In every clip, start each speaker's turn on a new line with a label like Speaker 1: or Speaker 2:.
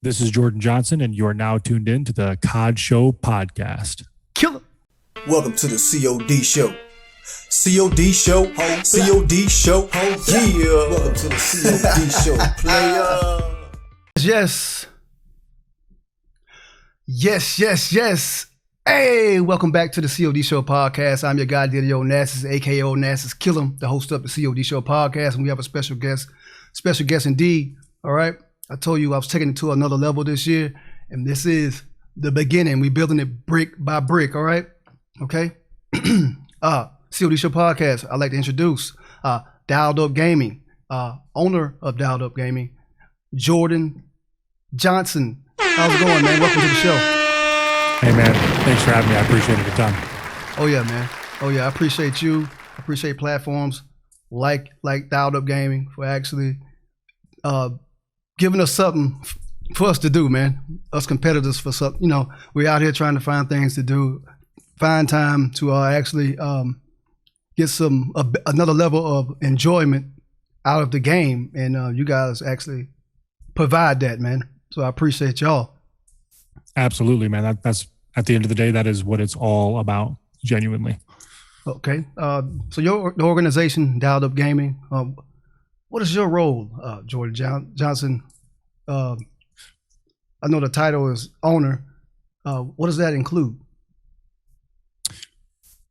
Speaker 1: This is Jordan Johnson, and you are now tuned in to the COD Show podcast.
Speaker 2: Killer.
Speaker 3: Welcome to the COD Show. COD Show, COD Show, yeah. Welcome to the COD Show, player.
Speaker 2: Yes. Hey, welcome back to the COD Show podcast. I'm your guy, Onasis, aka Onasis Killer, the host of the COD Show podcast, and we have a special guest indeed. All right. I told you I was taking it to another level this year, and this is the beginning. We're building it brick by brick, all right? Okay? COD Show Podcast, I'd like to introduce Dialed Up Gaming, owner of Dialed Up Gaming, Jordan Johnson. How's it going, man? Welcome to the show.
Speaker 1: Hey, man. Thanks for having me. I appreciate it a ton.
Speaker 2: Oh, yeah, man. Oh, yeah. I appreciate you. I appreciate platforms like Dialed Up Gaming for actually giving us something for us to do, man. Us competitors for something. You know, we're out here trying to find things to do, find time to actually get another level of enjoyment out of the game, and you guys actually provide that, man. So I appreciate y'all.
Speaker 1: Absolutely, man. That's at the end of the day, that is what it's all about, genuinely.
Speaker 2: Okay. So the organization, Dialed Up Gaming, what is your role, Jordan Johnson? I know the title is owner. What does that include?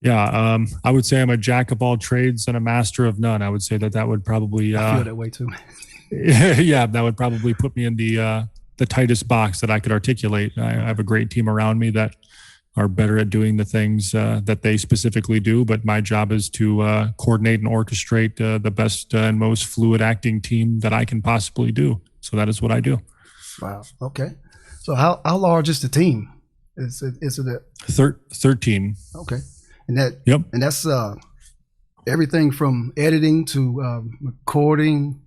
Speaker 1: Yeah, I would say I'm a jack of all trades and a master of none. I would say that would probably...
Speaker 2: I feel that way too.
Speaker 1: Yeah, that would probably put me in the tightest box that I could articulate. I have a great team around me that are better at doing the things that they specifically do, but my job is to coordinate and orchestrate the best and most fluid acting team that I can possibly do. So that is what I do.
Speaker 2: Wow. Okay. So how large is the team? Is it
Speaker 1: 13?
Speaker 2: Okay. And that
Speaker 1: yep.
Speaker 2: And that's everything from editing to recording,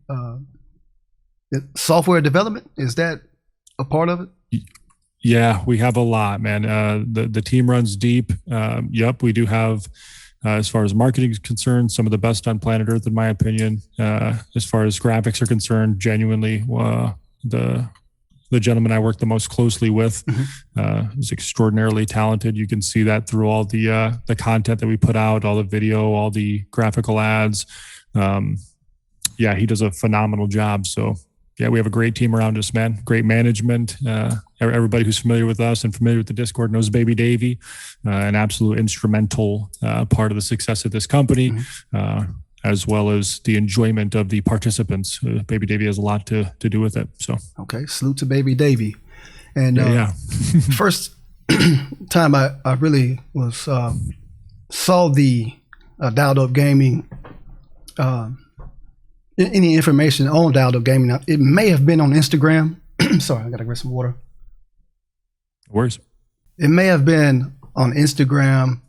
Speaker 2: software development. Is that a part of it?
Speaker 1: Yeah, we have a lot, man. The team runs deep. Yep, we do have, as far as marketing is concerned, some of the best on planet Earth, in my opinion. As far as graphics are concerned, genuinely, the gentleman I work the most closely with is extraordinarily talented. You can see that through all the content that we put out, all the video, all the graphical ads. Yeah, he does a phenomenal job. So yeah, we have a great team around us, man. Great management. Everybody who's familiar with us and familiar with the Discord knows Baby Davey, an absolute instrumental part of the success of this company, as well as the enjoyment of the participants. Baby Davey has a lot to do with it. So
Speaker 2: okay, salute to Baby Davey. And
Speaker 1: yeah.
Speaker 2: First time I really was saw the Dialed Up Gaming. Any information on Dialed Up Gaming, it may have been on Instagram. Sorry, I gotta grab some water.
Speaker 1: Worse.
Speaker 2: It may have been on Instagram.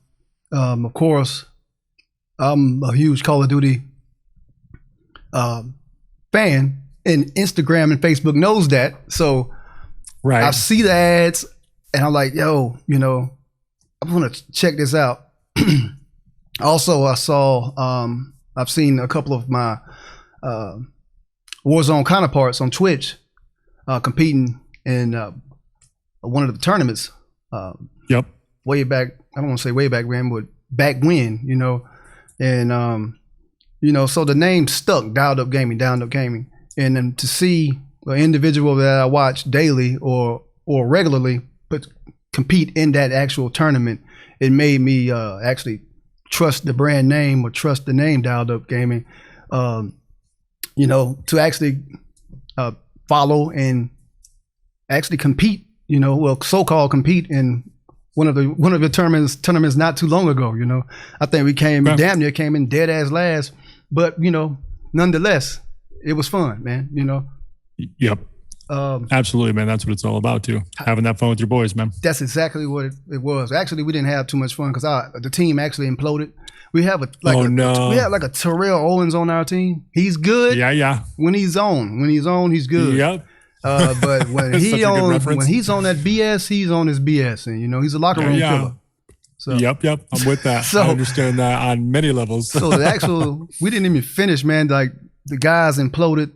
Speaker 2: Of course, I'm a huge Call of Duty fan, and Instagram and Facebook knows that. So
Speaker 1: right.
Speaker 2: I see the ads, and I'm like, yo, you know, I want to check this out. Also, I've seen a couple of my Warzone counterparts on Twitch competing in one of the tournaments.
Speaker 1: Yep.
Speaker 2: Way back, I don't want to say way back when, but back when, you know, and you know, so the name stuck, Dialed Up Gaming, and then to see an individual that I watch daily or regularly, but compete in that actual tournament, it made me actually trust the brand name or trust the name Dialed Up Gaming. You know, to actually follow and actually compete, you know, well, so-called compete in one of the tournaments not too long ago. You know, I think we damn near came in dead ass last, but you know, nonetheless, it was fun, man. You know.
Speaker 1: Yep. Absolutely, man. That's what it's all about, too. Having that fun with your boys, man.
Speaker 2: That's exactly what it was. Actually, we didn't have too much fun because the team actually imploded. We have we have like a Terrell Owens on our team. He's good.
Speaker 1: Yeah.
Speaker 2: When he's on, he's good.
Speaker 1: Yep.
Speaker 2: But when he's on that BS, he's on his BS, and you know he's a locker room killer.
Speaker 1: So, yep, I'm with that. I understand that on many levels.
Speaker 2: So we didn't even finish, man. Like the guys imploded.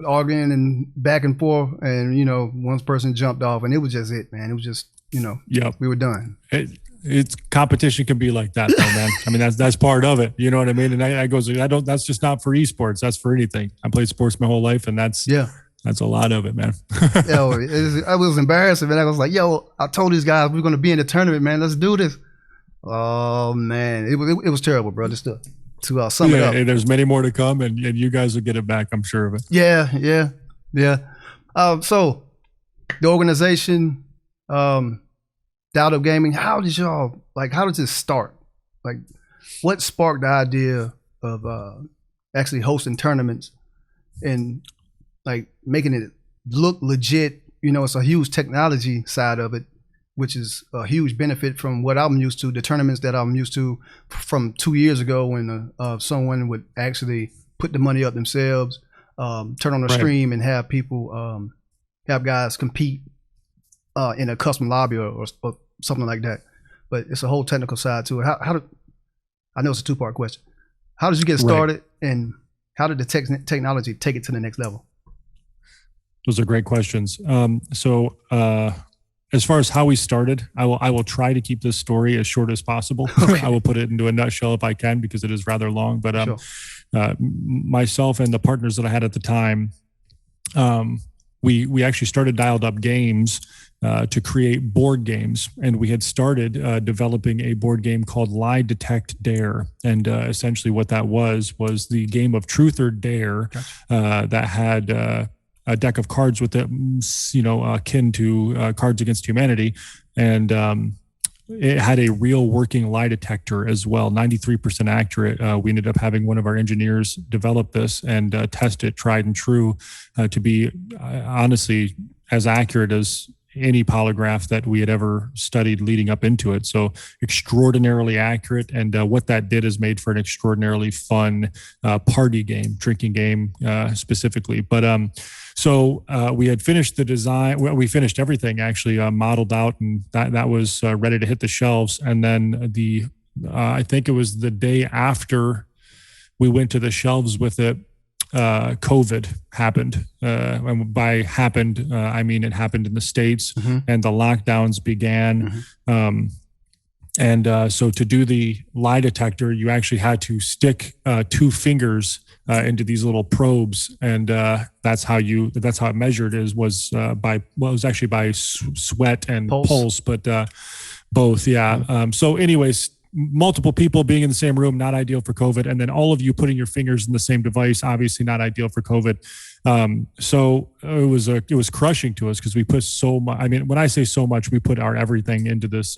Speaker 2: arguing and back and forth, and one person jumped off, and it was just it, man. It was just we were done.
Speaker 1: It's competition can be like that, though, man. I mean, that's part of it. You know what I mean? And I don't. That's just not for esports. That's for anything. I played sports my whole life, and that's a lot of it, man.
Speaker 2: I was embarrassed, and I was like, I told these guys we're going to be in the tournament, man. Let's do this. Oh man, it was terrible, bro. Just to sum it up.
Speaker 1: There's many more to come, and you guys will get it back. I'm sure of it.
Speaker 2: Yeah. So the organization, Dialed Up Gaming. How did this start? Like, what sparked the idea of actually hosting tournaments and like making it look legit? It's a huge technology side of it, which is a huge benefit from what I'm used to, the tournaments that I'm used to from 2 years ago when someone would actually put the money up themselves, turn on a stream and have people, have guys compete in a custom lobby or something like that. But it's a whole technical side to it. I know it's a two-part question. How did you get started, and how did the technology take it to the next level?
Speaker 1: Those are great questions. As far as how we started, I will try to keep this story as short as possible. Okay. I will put it into a nutshell if I can, because it is rather long. But sure. Myself and the partners that I had at the time, we actually started Dialed Up Games to create board games, and we had started developing a board game called Lie, Detect, Dare, and essentially what that was the game of Truth or Dare. Gotcha. That had a deck of cards with it, akin to Cards Against Humanity, and it had a real working lie detector as well, 93% accurate. We ended up having one of our engineers develop this and test it, tried and true, to be honestly as accurate as any polygraph that we had ever studied leading up into it. So extraordinarily accurate. And what that did is made for an extraordinarily fun party game, drinking game specifically. But so we had finished the design. Well, we finished everything actually modeled out, and that was ready to hit the shelves. And then I think it was the day after we went to the shelves with it, COVID happened. And by happened, I mean it happened in the States, and the lockdowns began. So to do the lie detector, you actually had to stick 2 fingers into these little probes, and that's how it measured. It was actually by sweat and pulse, but both. Yeah. So anyways, multiple people being in the same room, not ideal for COVID. And then all of you putting your fingers in the same device, obviously not ideal for COVID. So it was crushing to us, because we put so much. I mean, when I say so much, we put our everything into this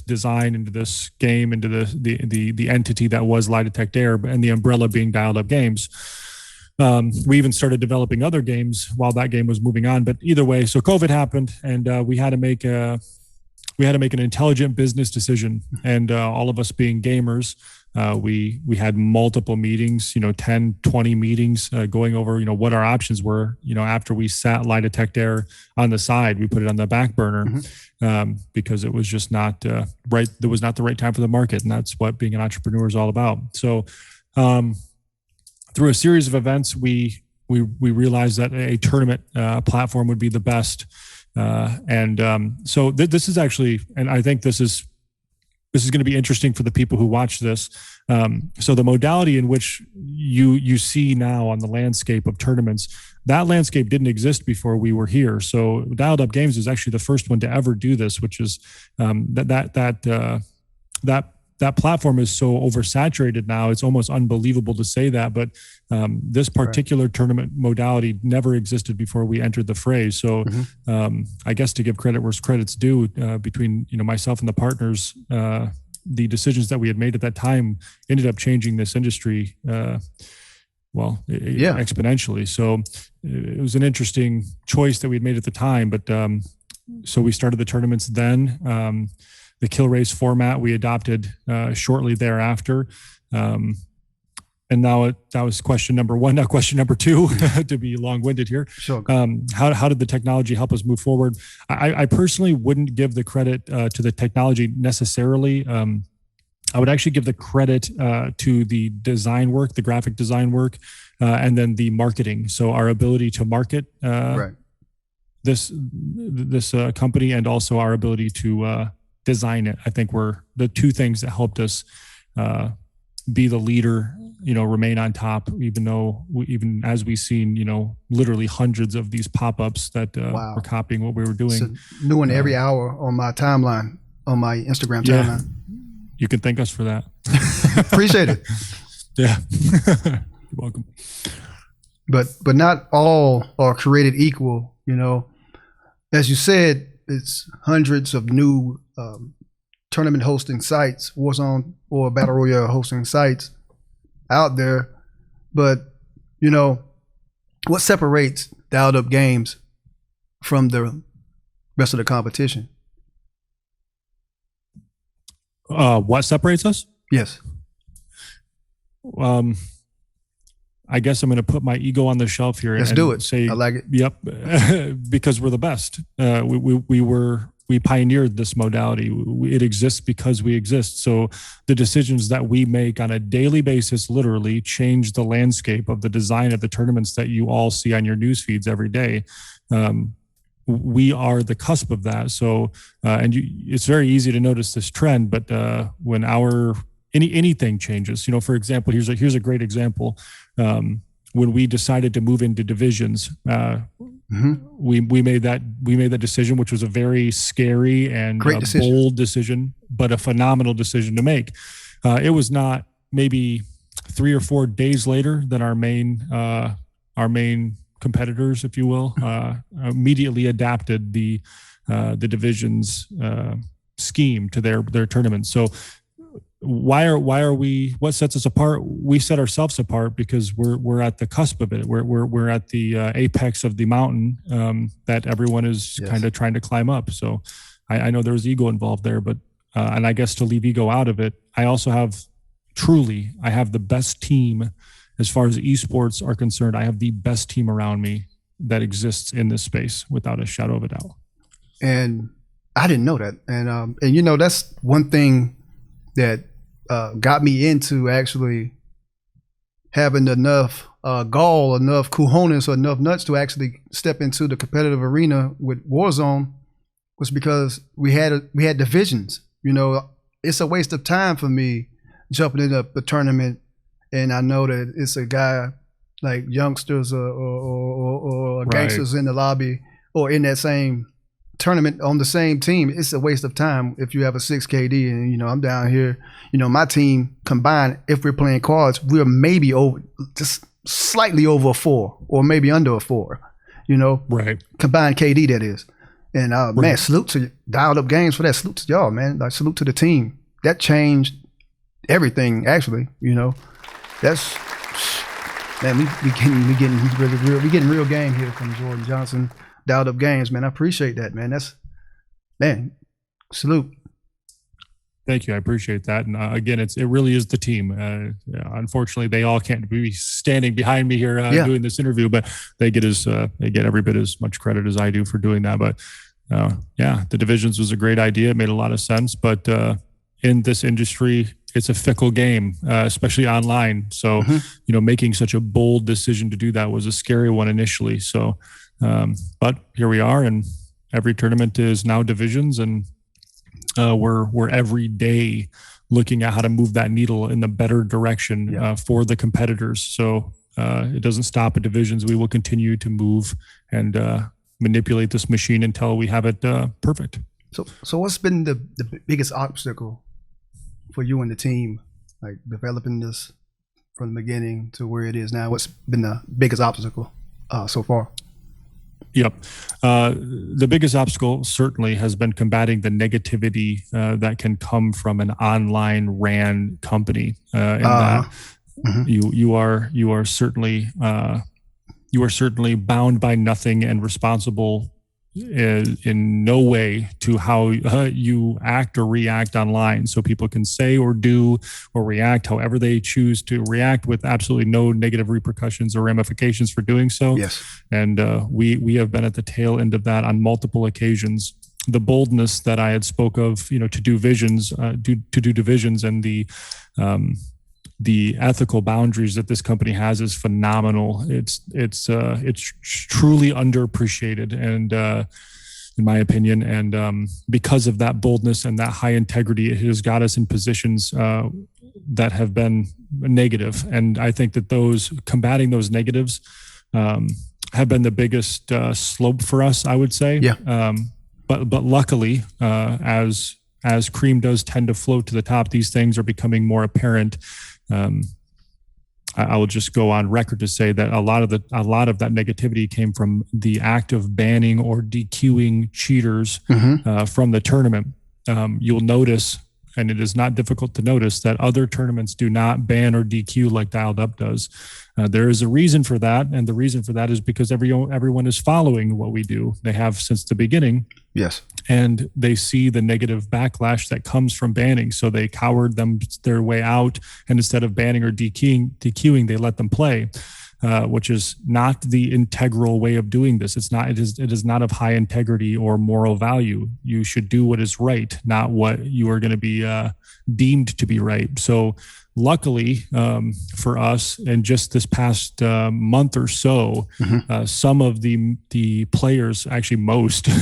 Speaker 1: design, into this game, into the entity that was Lie, Detect, Dare, and the umbrella being Dialed Up Games. We even started developing other games while that game was moving on. But either way, so COVID happened, and we had to make an intelligent business decision. And all of us being gamers, we had multiple meetings, 10, 20 meetings going over, what our options were. After we sat Lie, Detect, Dare on the side, we put it on the back burner because it was just not right. There was not the right time for the market. And that's what being an entrepreneur is all about. So through a series of events, we realized that a tournament platform would be the best. So this is actually, and I think this is going to be interesting for the people who watch this. So the modality in which you see now on the landscape of tournaments, that landscape didn't exist before we were here. So Dialed Up Games is actually the first one to ever do this, which is that platform is so oversaturated now. It's almost unbelievable to say that, but this particular tournament modality never existed before we entered the fray. So I guess to give credit where credit's due, between myself and the partners, the decisions that we had made at that time ended up changing this industry exponentially. So it was an interesting choice that we had made at the time. But so we started the tournaments then. The kill race format we adopted shortly thereafter. And now that was question number 1. Now question number 2, to be long-winded here.
Speaker 2: Sure.
Speaker 1: How did the technology help us move forward? I personally wouldn't give the credit to the technology necessarily. I would actually give the credit to the design work, the graphic design work, and then the marketing. So our ability to market this company, and also our ability to design it. I think were the two things that helped us be the leader, remain on top, even as we've seen, literally hundreds of these pop-ups that were copying what we were doing.
Speaker 2: So new one every hour on my timeline, on my Instagram timeline.
Speaker 1: You can thank us for that.
Speaker 2: Appreciate it.
Speaker 1: Yeah. You're welcome.
Speaker 2: But not all are created equal, As you said, it's hundreds of new tournament hosting sites, Warzone or Battle Royale hosting sites out there. But, what separates Dialed Up Games from the rest of the competition?
Speaker 1: What separates us?
Speaker 2: Yes.
Speaker 1: I guess I'm going to put my ego on the shelf here.
Speaker 2: Let's do it. I like it.
Speaker 1: Yep. Because we're the best. We pioneered this modality. It exists because we exist. So the decisions that we make on a daily basis literally change the landscape of the design of the tournaments that you all see on your news feeds every day. We are the cusp of that. So, it's very easy to notice this trend, but when anything changes, for example, here's a great example. When we decided to move into divisions, we made that decision, which was a very scary and bold decision, but a phenomenal decision to make. It was not maybe 3 or 4 days later than our main competitors, if you will, immediately adapted the divisions scheme to their tournaments. So why are we? What sets us apart? We set ourselves apart because we're at the cusp of it. We're at the apex of the mountain that everyone is kind of trying to climb up. So I know there's ego involved there, but and I guess to leave ego out of it, I also have the best team as far as esports are concerned. I have the best team around me that exists in this space without a shadow of a doubt. And
Speaker 2: I didn't know that. And that's one thing that got me into actually having enough gall, enough cojones, or enough nuts to actually step into the competitive arena with Warzone, was because we had divisions. It's a waste of time for me jumping into a tournament, and I know that it's a guy like youngsters or gangsters in the lobby or in that same tournament on the same team. It's a waste of time if you have a 6 KD and I'm down here. My team combined, if we're playing cards, we're maybe over, just slightly over a 4 or maybe under a 4.
Speaker 1: Right.
Speaker 2: Combined KD, that is. And man, salute to Dialed Up Games for that. Salute to y'all, man. Like, salute to the team. That changed everything, actually. That's, man, we getting real game here from Jordan Johnson. Dialed Up Games, man. I appreciate that, man. Salute.
Speaker 1: Thank you. I appreciate that. And again, it really is the team. Unfortunately, they all can't be standing behind me here doing this interview, but they get every bit as much credit as I do for doing that. But the divisions was a great idea. It made a lot of sense. But in this industry, it's a fickle game, especially online. So, making such a bold decision to do that was a scary one initially. So, but here we are, and every tournament is now divisions, and we're every day looking at how to move that needle in the better direction for the competitors. So it doesn't stop at divisions. We will continue to move and manipulate this machine until we have it perfect.
Speaker 2: So what's been the biggest obstacle for you and the team, like developing this from the beginning to where it is now? What's been the biggest obstacle so far?
Speaker 1: Yep. The biggest obstacle certainly has been combating the negativity that can come from an online ran company. That you are certainly bound by nothing and responsible in no way to how you act or react online. So people can say or do or react however they choose to react, with absolutely no negative repercussions or ramifications for doing so.
Speaker 2: Yes.
Speaker 1: And we have been at the tail end of that on multiple occasions. the boldness that I had spoke of, to do divisions, and the ethical boundaries that this company has is phenomenal. It's truly underappreciated, and in my opinion, and because of that boldness and that high integrity, it has got us in positions that have been negative. And I think that combating those negatives have been the biggest slope for us, I would say.
Speaker 2: Yeah.
Speaker 1: But luckily, as cream does tend to float to the top, these things are becoming more apparent. I will just go on record to say that a lot of that negativity came from the act of banning or DQing cheaters from the tournament. You'll notice, and it is not difficult to notice, that other tournaments do not ban or DQ like Dialed Up does. There is a reason for that, and the reason for that is because everyone is following what we do. They have since the beginning.
Speaker 2: Yes.
Speaker 1: And they see the negative backlash that comes from banning. So they cowered their way out, and instead of banning or DQing, they let them play, which is not the integral way of doing this. It is not of high integrity or moral value. You should do what is right, not what you are going to be deemed to be right. So luckily for us, in just this past month or so, some of the players, actually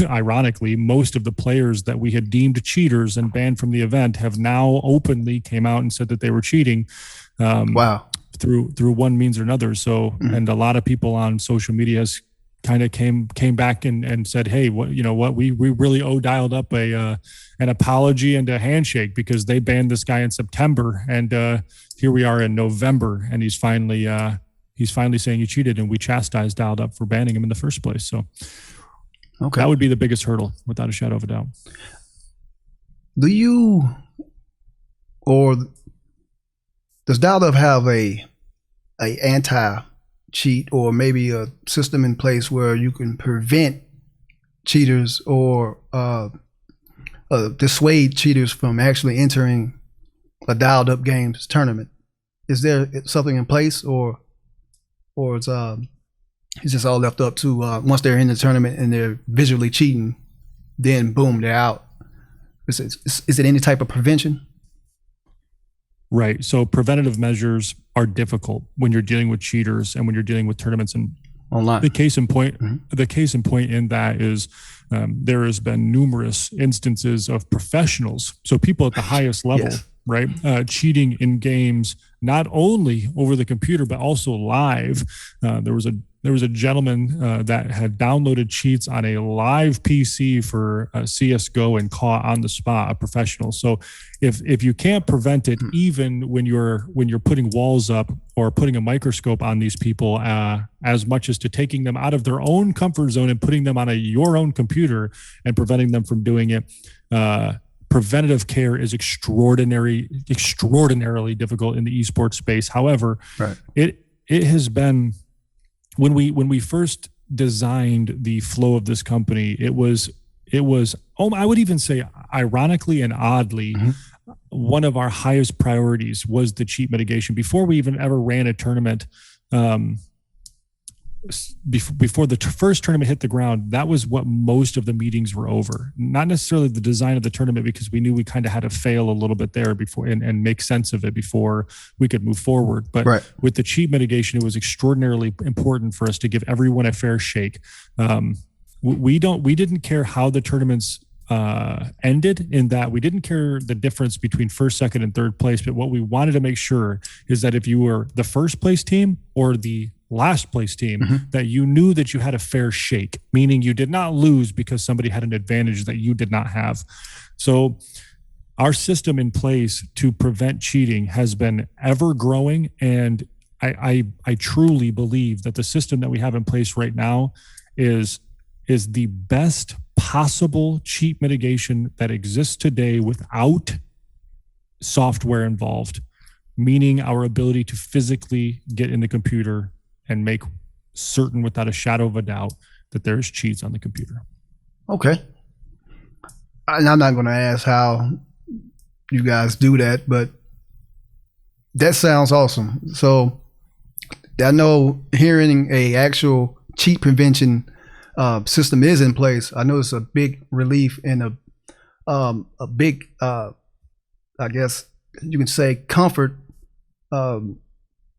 Speaker 1: ironically, most of the players that we had deemed cheaters and banned from the event have now openly came out and said that they were cheating.
Speaker 2: Wow.
Speaker 1: Through one means or another. So, and a lot of people on social media has kind of came back and said, hey, we really owe Dialed Up an apology and a handshake, because they banned this guy in September, and here we are in November, and he's finally saying he cheated, and we chastised Dialed Up for banning him in the first place. So that would be the biggest hurdle, without a shadow of a doubt.
Speaker 2: Does Dialed Up have a anti-cheat, or maybe a system in place where you can prevent cheaters or dissuade cheaters from actually entering a Dialed Up Games tournament? Is there something in place, or it's just all left up to once they're in the tournament and they're visually cheating, then boom, they're out? Is it any type of prevention?
Speaker 1: Right. So preventative measures are difficult when you're dealing with cheaters and when you're dealing with tournaments and
Speaker 2: online.
Speaker 1: The case in point in that is there has been numerous instances of professionals, so people at the highest level,
Speaker 2: Yes.
Speaker 1: right, cheating in games, not only over the computer but also live. There was a gentleman that had downloaded cheats on a live PC for CS:GO and caught on the spot a professional. So if you can't prevent it, even when you're putting walls up or putting a microscope on these people, as much as to taking them out of their own comfort zone and putting them on your own computer and preventing them from doing it, preventative care is extraordinarily difficult in the esports space. However,
Speaker 2: right.
Speaker 1: it has been, when we first designed the flow of this company, it was I would even say, ironically and oddly, one of our highest priorities was the cheat mitigation. Before we even ever ran a tournament, before the first tournament hit the ground, that was what most of the meetings were over. Not necessarily the design of the tournament, because we knew we kind of had to fail a little bit there before and make sense of it before we could move forward. But with the cheat mitigation, it was extraordinarily important for us to give everyone a fair shake. We didn't care how the tournaments ended, in that we didn't care the difference between first, second, and third place. But what we wanted to make sure is that if you were the first place team or the last place team, that you knew that you had a fair shake, meaning you did not lose because somebody had an advantage that you did not have. So our system in place to prevent cheating has been ever growing, and I truly believe that the system that we have in place right now is the best possible cheat mitigation that exists today without software involved, meaning our ability to physically get in the computer and make certain without a shadow of a doubt that there's cheats on the computer.
Speaker 2: Okay. And I'm not going to ask how you guys do that, but that sounds awesome. So I know hearing a actual cheat prevention system is in place, I know it's a big relief and a big, I guess you can say, comfort.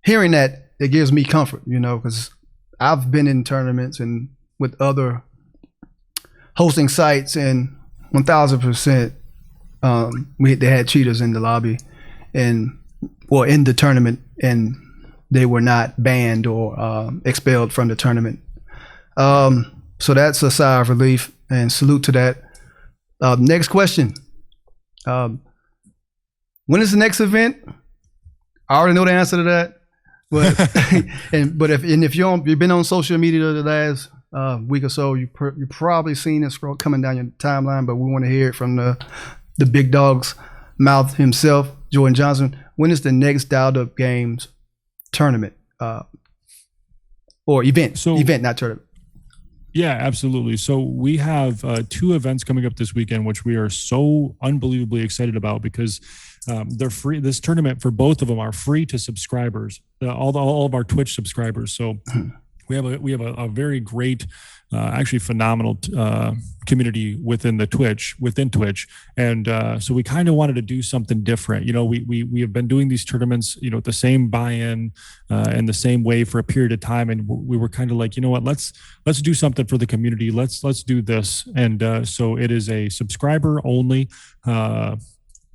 Speaker 2: Hearing that, it gives me comfort, because I've been in tournaments and with other hosting sites, and 1000%, they had cheaters in the lobby in the tournament, and they were not banned or expelled from the tournament. So that's a sigh of relief, and salute to that. Next question. When is the next event? I already know the answer to that. But if you've been on social media the last week or so, you've probably seen it scroll coming down your timeline. But we want to hear it from the big dog's mouth himself, Jordan Johnson. When is the next Dialed Up Games tournament or event? Event, not tournament.
Speaker 1: Yeah, absolutely. So we have 2 events coming up this weekend, which we are so unbelievably excited about because they're free. This tournament for both of them are free to subscribers, all of our Twitch subscribers. So we have a very great, actually phenomenal community within Twitch, and so we kind of wanted to do something different. We have been doing these tournaments, at the same buy-in and the same way for a period of time, and we were kind of like, what, let's do something for the community. Let's do this, and so it is a subscriber only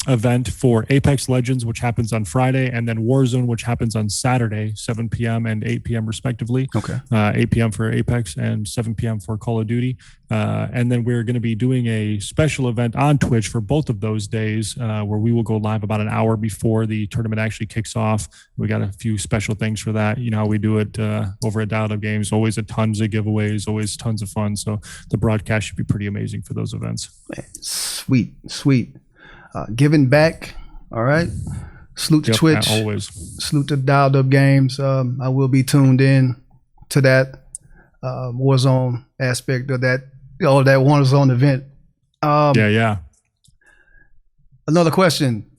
Speaker 1: event for Apex Legends, which happens on Friday, and then Warzone, which happens on Saturday, 7 p.m. and 8 p.m. respectively. Okay. 8 p.m. for Apex and 7 p.m. for Call of Duty. And then we're going to be doing a special event on Twitch for both of those days, where we will go live about an hour before the tournament actually kicks off. We got a few special things for that. You know how we do it over at Dialed Up Games. Always tons of giveaways, always tons of fun. So the broadcast should be pretty amazing for those events.
Speaker 2: Man, sweet. Giving back, all right. Salute to Twitch.
Speaker 1: Always.
Speaker 2: Salute to Dialed Up Games. I will be tuned in to that Warzone aspect of that Warzone event.
Speaker 1: Yeah.
Speaker 2: Another question.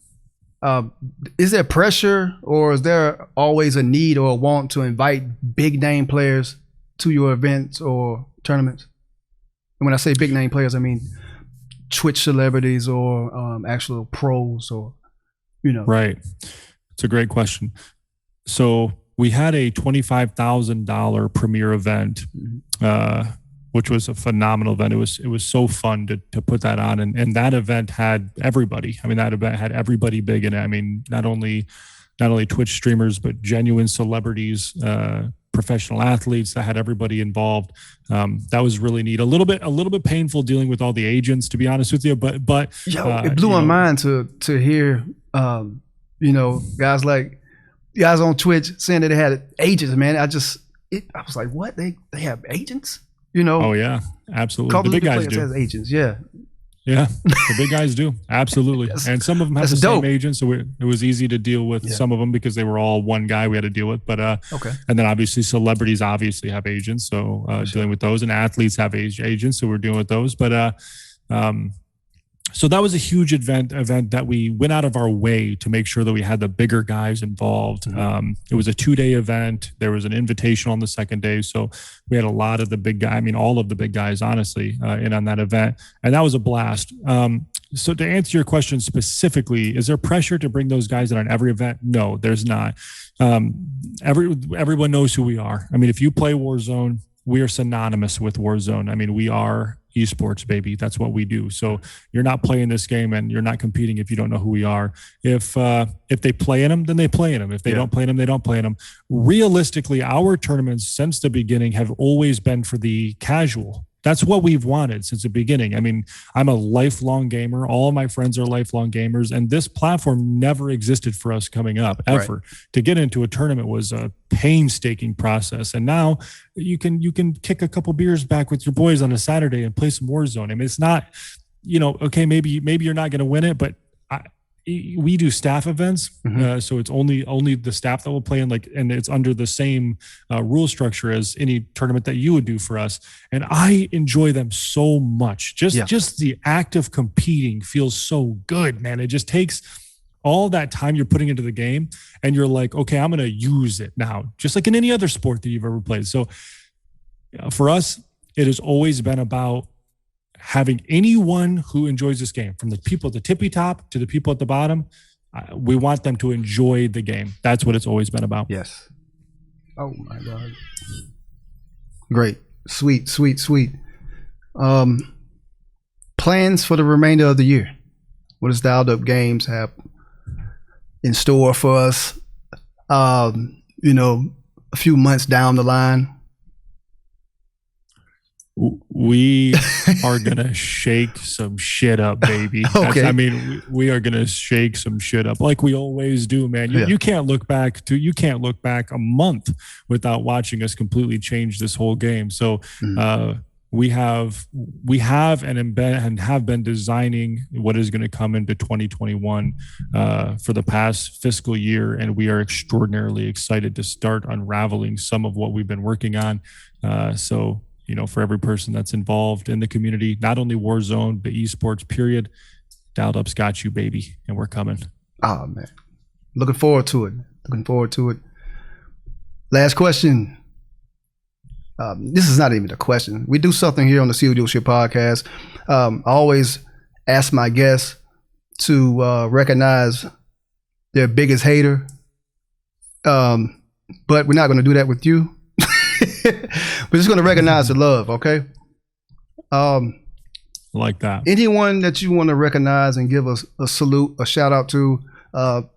Speaker 2: Is there pressure, or is there always a need or a want to invite big name players to your events or tournaments? And when I say big name players, I mean Twitch celebrities or actual pros, or
Speaker 1: Right. It's a great question. So we had a $25,000 premiere event, which was a phenomenal event. It was so fun to put that on, and that event had everybody. I mean, that event had everybody big in it. I mean, not only Twitch streamers, but genuine celebrities, professional athletes. That had everybody involved. That was really neat. A little bit painful dealing with all the agents, to be honest with you. But
Speaker 2: it blew my mind to hear guys on Twitch saying that they had agents. Man, I was like, what? They have agents?
Speaker 1: Oh yeah, absolutely. The big guys do.
Speaker 2: Has agents, yeah.
Speaker 1: Yeah, the big guys do. Absolutely. And some of them have the same agents, so it was easy to deal with some of them because they were all one guy we had to deal with. But okay. And then obviously celebrities obviously have agents, so dealing with those, and athletes have agents, so we're dealing with those. But so that was a huge event that we went out of our way to make sure that we had the bigger guys involved. Mm-hmm. It was a 2-day event. There was an invitation on the second day. So we had a lot of the big guys, all of the big guys, honestly, in on that event. And that was a blast. So to answer your question specifically, is there pressure to bring those guys in on every event? No, there's not. Everyone knows who we are. I mean, if you play Warzone, we are synonymous with Warzone. I mean, we are Esports, baby. That's what we do. So you're not playing this game and you're not competing if you don't know who we are. If they play in them, then they play in them. If they don't play in them, they don't play in them. Realistically, our tournaments since the beginning have always been for the casual. That's what we've wanted since the beginning. I mean, I'm a lifelong gamer. All of my friends are lifelong gamers, and this platform never existed for us coming up ever. Right. To get into a tournament was a painstaking process, and now you can kick a couple beers back with your boys on a Saturday and play some Warzone. I mean, it's not, okay, maybe you're not going to win it, but we do staff events, so it's only the staff that will play in, and it's under the same rule structure as any tournament that you would do for us. And I enjoy them so much. Just the act of competing feels so good, man. It just takes all that time you're putting into the game, and you're like, okay, I'm going to use it now, just like in any other sport that you've ever played. So for us, it has always been about having anyone who enjoys this game, from the people at the tippy top to the people at the bottom. We want them to enjoy the game. That's what it's always been about.
Speaker 2: Yes. Oh my God. Great. Sweet. Plans for the remainder of the year. What does Dialed Up Games have in store for us? You know, a few months down the line.
Speaker 1: We are gonna shake some shit up, baby.
Speaker 2: Okay.
Speaker 1: I mean, we are gonna shake some shit up like we always do, man. You can't look back a month without watching us completely change this whole game. So we have and have been designing what is going to come into 2021 for the past fiscal year, and we are extraordinarily excited to start unraveling some of what we've been working on. So, you know, for every person that's involved in the community, not only Warzone, but esports, period, Dialed Up's got you, baby, and we're coming.
Speaker 2: Oh, man. Looking forward to it. Last question. This is not even a question. We do something here on the COD Shit podcast. I always ask my guests to recognize their biggest hater. But we're not going to do that with you. We're just going to recognize the love, okay?
Speaker 1: Like that.
Speaker 2: Anyone that you want to recognize and give us a salute, a shout out to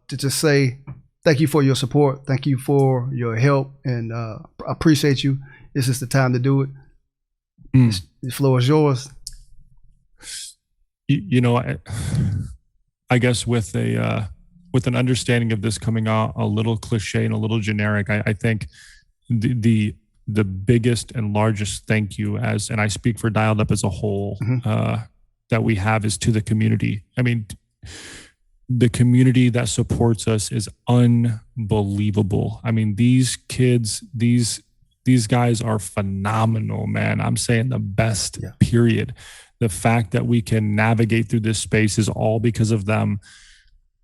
Speaker 2: just say thank you for your support, thank you for your help, and I appreciate you. This is the time to do it. The floor is yours.
Speaker 1: You know, I guess with an understanding of this coming out a little cliche and a little generic, I think the biggest and largest thank you, and I speak for Dialed Up as a whole, that we have is to the community. I mean, the community that supports us is unbelievable. I mean, these kids, these guys are phenomenal, man. I'm saying the best, period. The fact that we can navigate through this space is all because of them.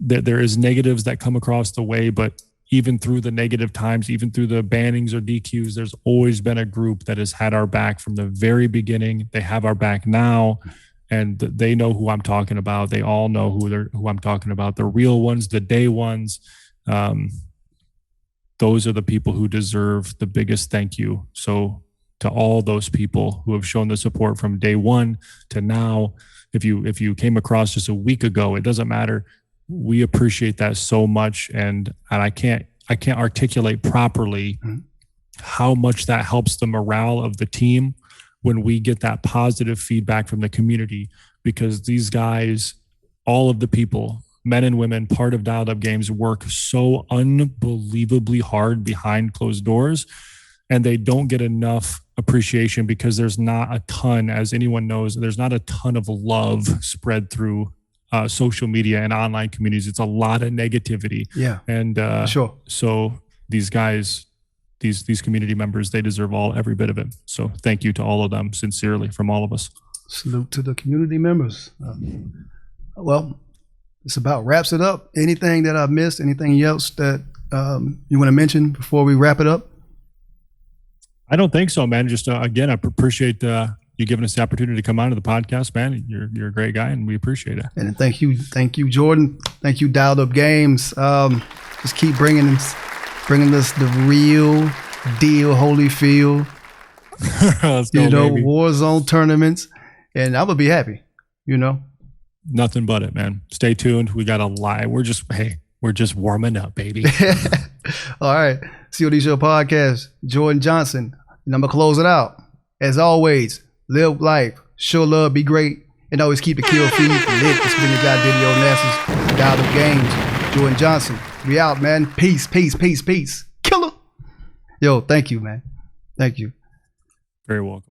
Speaker 1: There is negatives that come across the way, but even through the negative times, even through the bannings or DQs, there's always been a group that has had our back from the very beginning. They have our back now, and they know who I'm talking about. They all know who I'm talking about. The real ones, the day ones. Those are the people who deserve the biggest thank you. So to all those people who have shown the support from day one to now, if you came across just a week ago, it doesn't matter. We appreciate that so much, and I can't articulate properly how much that helps the morale of the team when we get that positive feedback from the community, because these guys, all of the people, men and women, part of Dialed Up Games, work so unbelievably hard behind closed doors, and they don't get enough appreciation because there's not a ton, as anyone knows, there's not a ton of love spread through social media and online communities. It's a lot of negativity. Yeah. And sure. So these guys, these community members, they deserve every bit of it. So thank you to all of them, sincerely, from all of us.
Speaker 2: Salute to the community members. Well, this about wraps it up. Anything that I've missed? Anything else that you want to mention before we wrap it up?
Speaker 1: I don't think so, man. Just again, I appreciate you giving us the opportunity to come on to the podcast, man. You're a great guy, and we appreciate it.
Speaker 2: And thank you, Jordan. Thank you, Dialed Up Games. Just keep bringing us the real deal, Holyfield.
Speaker 1: Let's go, baby.
Speaker 2: Warzone tournaments, and I'm gonna be happy.
Speaker 1: Nothing but it, man. Stay tuned. We got a lie. We're just warming up, baby.
Speaker 2: All right. COD Show Podcast, Jordan Johnson. And I'm going to close it out. As always, live life, show love, be great, and always keep the kill feed lit. It's been the guy Diddy Onasis, Dialed Up Games, Jordan Johnson. We out, man. Peace. Killer. Yo, thank you, man. Thank you.
Speaker 1: Very welcome.